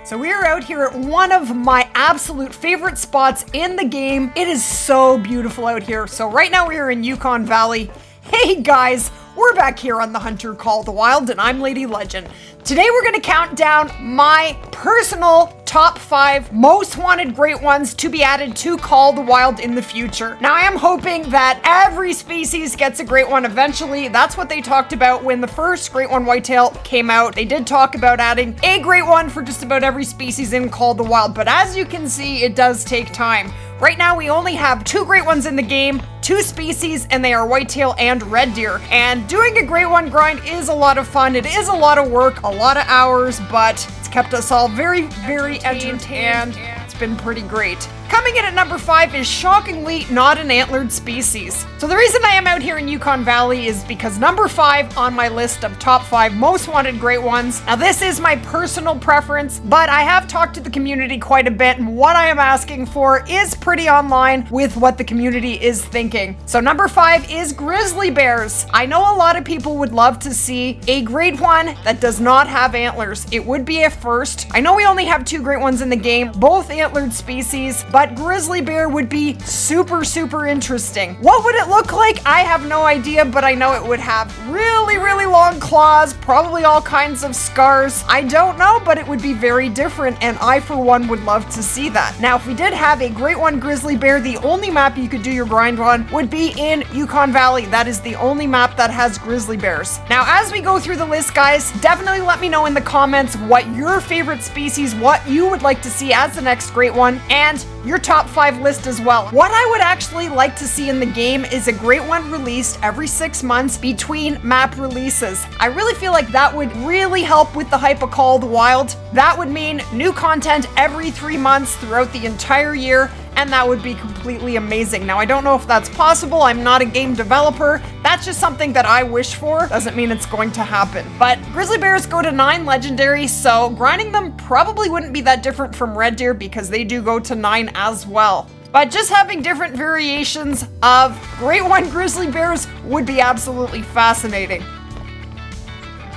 So we are out here at one of my absolute favorite spots in the game. It is so beautiful out here. So right now we are in Yukon Valley. Hey guys, we're back here on the Hunter Call the Wild, and I'm Lady Legend. Today we're gonna count down my personal top 5 most wanted great ones to be added to Call the Wild in the future. Now I am hoping that every species gets a great one eventually. That's what they talked about when the first great one whitetail came out. They did talk about adding a great one for just about every species in Call the Wild, but as you can see, it does take time. Right now we only have 2 great ones in the game, 2 species, and they are whitetail and red deer. And doing a great one grind is a lot of fun. It is a lot of work, a lot of hours, but it's kept us all very, very entertained, and it's been pretty great. Coming in at number 5 is shockingly not an antlered species. So the reason I am out here in Yukon Valley is because number 5 on my list of top 5 most wanted great ones. Now this is my personal preference, but I have talked to the community quite a bit, and what I am asking for is pretty online with what the community is thinking. So number 5 is Grizzly Bears. I know a lot of people would love to see a great one that does not have antlers. It would be a first. I know we only have 2 great ones in the game, both antlered species, but Grizzly Bear would be super, super interesting. What would it look like? I have no idea, but I know it would have really, really long claws, probably all kinds of scars. I don't know, but it would be very different, and I, for one, would love to see that. Now, if we did have a great one Grizzly Bear, the only map you could do your grind on would be in Yukon Valley. That is the only map that has Grizzly Bears. Now, as we go through the list, guys, definitely let me know in the comments what your favorite species, what you would like to see as the next great one, and your top 5 list as well. What I would actually like to see in the game is a great one released every 6 months between map releases. I really feel like that would really help with the hype of Call the Wild. That would mean new content every 3 months throughout the entire year, and that would be completely amazing. Now, I don't know if that's possible. I'm not a game developer. That's just something that I wish for. Doesn't mean it's going to happen. But Grizzly Bears go to 9 legendary, so grinding them probably wouldn't be that different from red deer because they do go to 9 as well. But just having different variations of great one Grizzly Bears would be absolutely fascinating.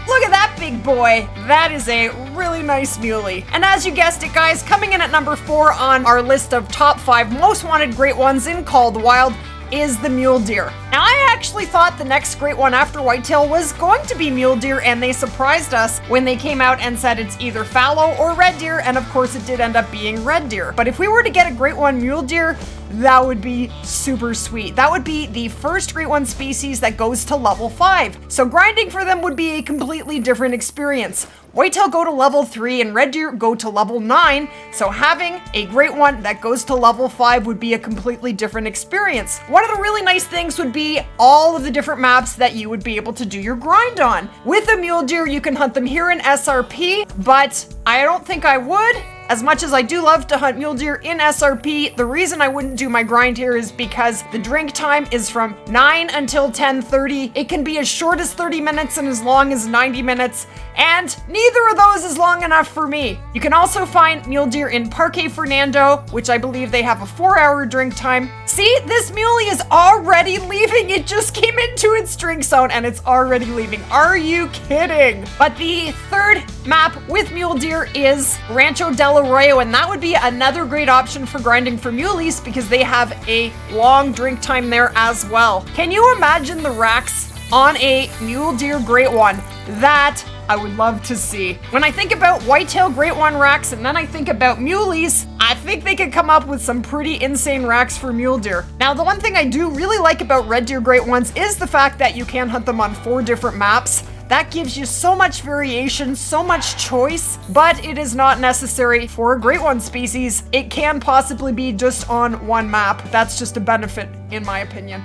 Look at that big boy. That is a really nice muley. And as you guessed it, guys, coming in at number 4 on our list of top 5 most wanted great ones in Call the Wild is the Mule Deer. Now, I actually thought the next great one after whitetail was going to be Mule Deer, and they surprised us when they came out and said it's either fallow or red deer, and of course it did end up being red deer. But if we were to get a great one Mule Deer, that would be super sweet. That would be the first great one species that goes to level 5. So grinding for them would be a completely different experience. Whitetail go to level 3 and red deer go to level 9, so having a great one that goes to level 5 would be a completely different experience. One of the really nice things would be all of the different maps that you would be able to do your grind on. With a mule deer, you can hunt them here in SRP, but I don't think I would. As much as I do love to hunt mule deer in SRP, the reason I wouldn't do my grind here is because the drink time is from 9 until 10:30. It can be as short as 30 minutes and as long as 90 minutes, and neither of those is long enough for me. You can also find mule deer in Parque Fernando, which I believe they have a 4-hour drink time. See, this muley is already leaving. It just came into its drink zone and it's already leaving. Are you kidding? But the third map with mule deer is Rancho del Arroyo, and that would be another great option for grinding for muleys because they have a long drink time there as well. Can you imagine the racks on a mule deer great one? That I would love to see. When I think about whitetail great one racks and then I think about muleys, I think they could come up with some pretty insane racks for mule deer. Now, the one thing I do really like about red deer great ones is the fact that you can hunt them on 4 different maps. That gives you so much variation, so much choice, but it is not necessary for a great one species. It can possibly be just on 1 map. That's just a benefit, in my opinion.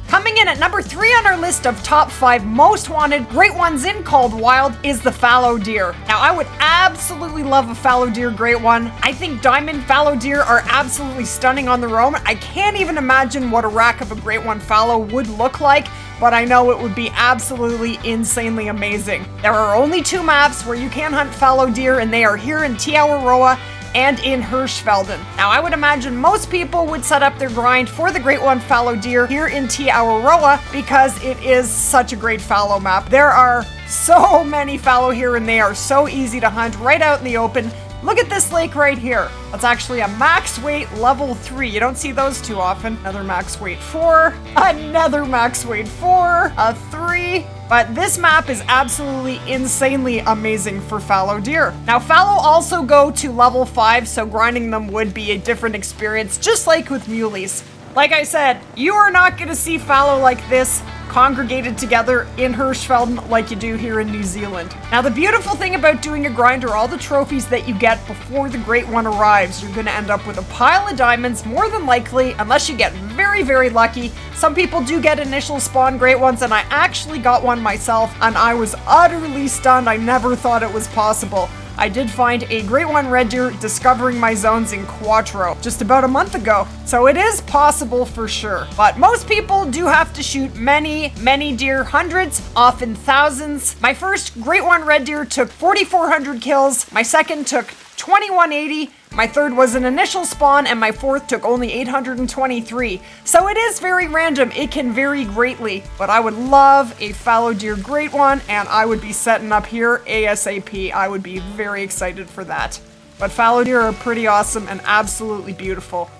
Coming in at number 3 on our list of top 5 most wanted great ones in Call the Wild is the fallow deer. Now, I would absolutely love a fallow deer great one. I think diamond fallow deer are absolutely stunning on their own. I can't even imagine what a rack of a great one fallow would look like, but I know it would be absolutely insanely amazing. There are only 2 maps where you can hunt fallow deer, and they are here in Tiawaroa and in Hirschfelden. Now, I would imagine most people would set up their grind for the Great One Fallow Deer here in Tiawaroa because it is such a great fallow map. There are So many fallow here, and they are so easy to hunt right out in the open. Look at this lake right here. That's actually a max weight level 3. You don't see those too often. Another max weight 4, another max weight 4, a 3. But this map is absolutely insanely amazing for fallow deer. Now, fallow also go to level 5, so grinding them would be a different experience, just like with muleys. Like I said, you are not going to see fallow like this congregated together in Hirschfelden like you do here in New Zealand. Now, the beautiful thing about doing a grind are all the trophies that you get before the great one arrives. You're going to end up with a pile of diamonds, more than likely, unless you get very, very lucky. Some people do get initial spawn great ones, and I actually got one myself, and I was utterly stunned. I never thought it was possible. I did find a great one red deer discovering my zones in Quattro just about a month ago. So it is possible for sure. But most people do have to shoot many, many deer, hundreds, often thousands. My first great one red deer took 4,400 kills. My second took 2,180. My third was an initial spawn, and my fourth took only 823. So it is very random. It can vary greatly, but I would love a fallow deer great one, and I would be setting up here ASAP. I would be very excited for that. But fallow deer are pretty awesome and absolutely beautiful.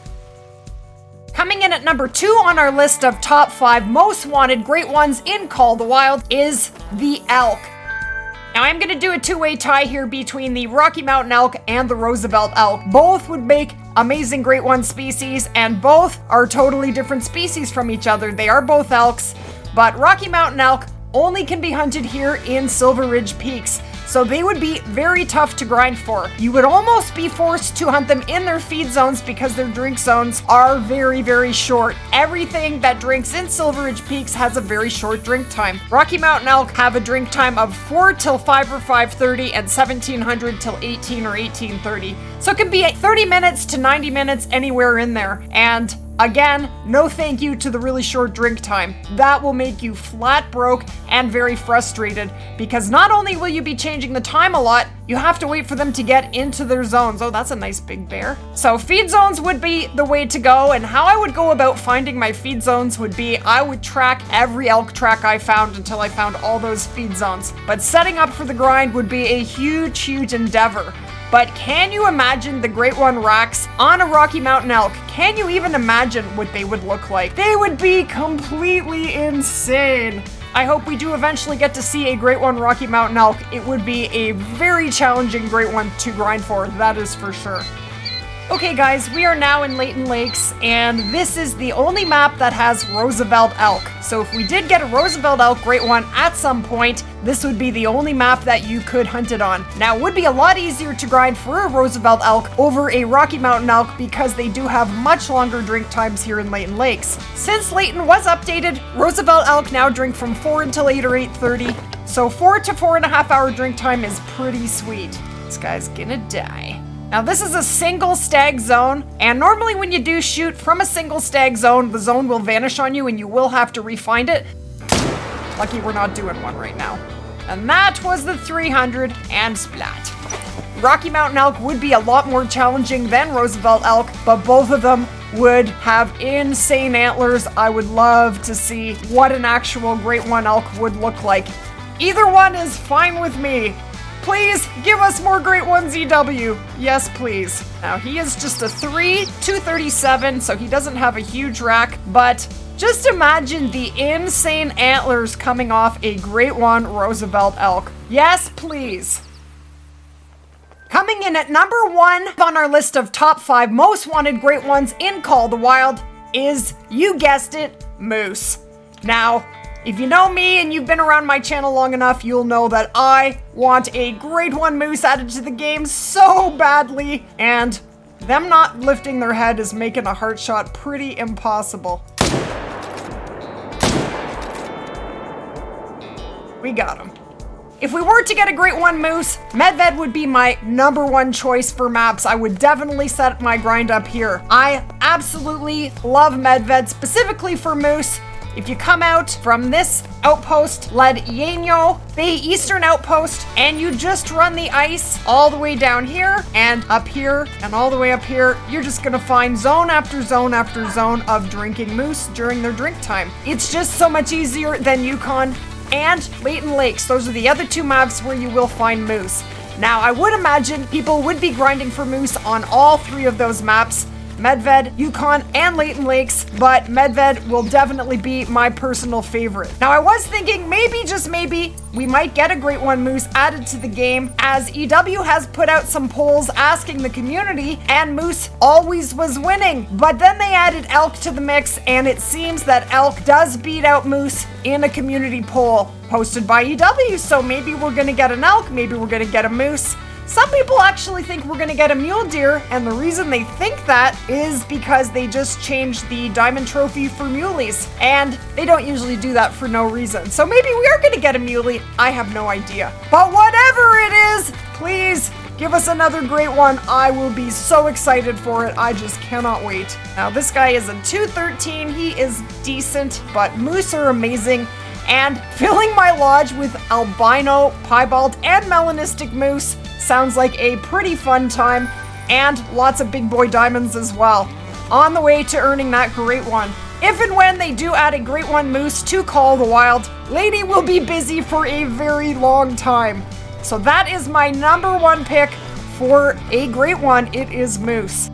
Coming in at number 2 on our list of top 5 most wanted great ones in Call of the Wild is the elk. Now, I'm going to do a two-way tie here between the Rocky Mountain elk and the Roosevelt elk. Both would make amazing great one species, and both are totally different species from each other. They are both elks, but Rocky Mountain elk only can be hunted here in Silver Ridge Peaks. So they would be very tough to grind for. You would almost be forced to hunt them in their feed zones because their drink zones are very, very short. Everything that drinks in Silver Ridge Peaks has a very short drink time. Rocky Mountain elk have a drink time of 4 till 5 or 5:30 and 1700 till 18 or 18:30. So it can be 30 minutes to 90 minutes anywhere in there. And again, no thank you to the really short drink time. That will make you flat broke and very frustrated because not only will you be changing the time a lot, you have to wait for them to get into their zones. Oh, that's a nice big bear. So feed zones would be the way to go, and how I would go about finding my feed zones would be I would track every elk track I found until I found all those feed zones. But setting up for the grind would be a huge, huge endeavor. But can you imagine the great one racks on a Rocky Mountain elk? Can you even imagine what they would look like? They would be completely insane. I hope we do eventually get to see a great one Rocky Mountain elk. It would be a very challenging great one to grind for, that is for sure. Okay guys, we are now in Layton Lakes, and this is the only map that has Roosevelt elk. So if we did get a Roosevelt elk great one at some point, this would be the only map that you could hunt it on. Now, it would be a lot easier to grind for a Roosevelt elk over a Rocky Mountain elk because they do have much longer drink times here in Layton Lakes. Since Layton was updated, Roosevelt elk now drink from 4 until 8 or 8:30. So 4 to 4.5 hour drink time is pretty sweet. This guy's gonna die. Now, this is a single stag zone, and normally when you do shoot from a single stag zone, the zone will vanish on you and you will have to re-find it. Lucky we're not doing one right now. And that was the 300 and splat. Rocky Mountain elk would be a lot more challenging than Roosevelt elk, but both of them would have insane antlers. I would love to see what an actual great one elk would look like. Either one is fine with me. Please give us more great ones, EW. Yes, please. Now, he is just a 3, 237, so he doesn't have a huge rack, but just imagine the insane antlers coming off a great one Roosevelt elk. Yes, please. Coming in at number 1 on our list of top 5 most wanted great ones in Call of the Wild is, you guessed it, moose. Now, if you know me and you've been around my channel long enough, you'll know that I want a grade 1 moose added to the game so badly, and them not lifting their head is making a heart shot pretty impossible. We got him. If we were to get a great 1 moose, Medved would be my number 1 choice for maps. I would definitely set my grind up here. I absolutely love Medved, specifically for moose. If you come out from this outpost, LadyLegendXO, the eastern outpost, and you just run the ice all the way down here and up here and all the way up here, you're just gonna find zone after zone after zone of drinking moose during their drink time. It's just so much easier than Yukon. and Leighton Lakes. Those are the other 2 maps where you will find moose. Now, I would imagine people would be grinding for moose on all 3 of those maps, Medved, Yukon, and Leighton Lakes, but Medved will definitely be my personal favorite. Now, I was thinking maybe, just maybe, we might get a Great One moose added to the game, as EW has put out some polls asking the community, and moose always was winning. But then they added elk to the mix, and it seems that elk does beat out moose in a community poll posted by EW, so maybe we're gonna get an elk, maybe we're gonna get a moose. Some people actually think we're gonna get a mule deer, and the reason they think that is because they just changed the diamond trophy for muleys, and they don't usually do that for no reason. So maybe we are gonna get a muley, I have no idea. But whatever it is, please give us another great one. I will be so excited for it, I just cannot wait. Now this guy is a 213, he is decent, but moose are amazing. And filling my lodge with albino, piebald, and melanistic moose sounds like a pretty fun time, and lots of big boy diamonds as well. On the way to earning that Great One. If and when they do add a Great One moose to Call of the Wild, Lady will be busy for a very long time. So that is my number 1 pick for a Great One. It is moose.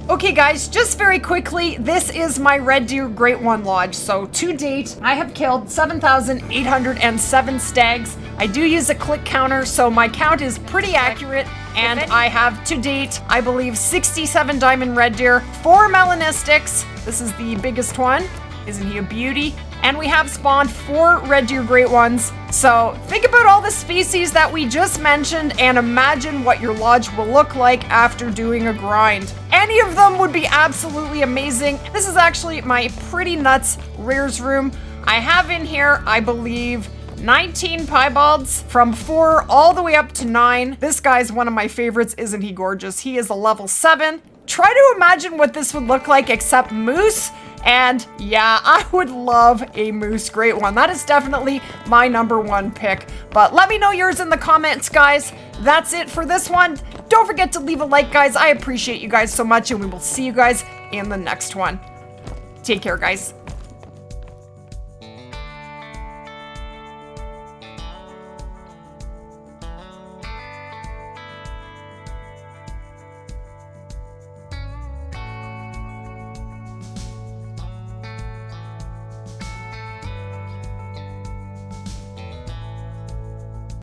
Okay guys, just very quickly, this is my Red Deer Great One Lodge. So to date, I have killed 7,807 stags. I do use a click counter, so my count is pretty accurate. And I have to date, I believe, 67 diamond red deer, 4 melanistics. This is the biggest one. Isn't he a beauty? And we have spawned 4 red deer great ones. So think about all the species that we just mentioned and imagine what your lodge will look like after doing a grind. Any of them would be absolutely amazing. This is actually my pretty nuts rares room. I have in here, I believe, 19 piebalds from 4 all the way up to 9. This guy's one of my favorites. Isn't he gorgeous? He is a level 7. Try to imagine what this would look like except moose. And yeah, I would love a moose great one. That is definitely my number 1 pick. But let me know yours in the comments, guys. That's it for this one. Don't forget to leave a like, guys. I appreciate you guys so much, and we will see you guys in the next one. Take care, guys.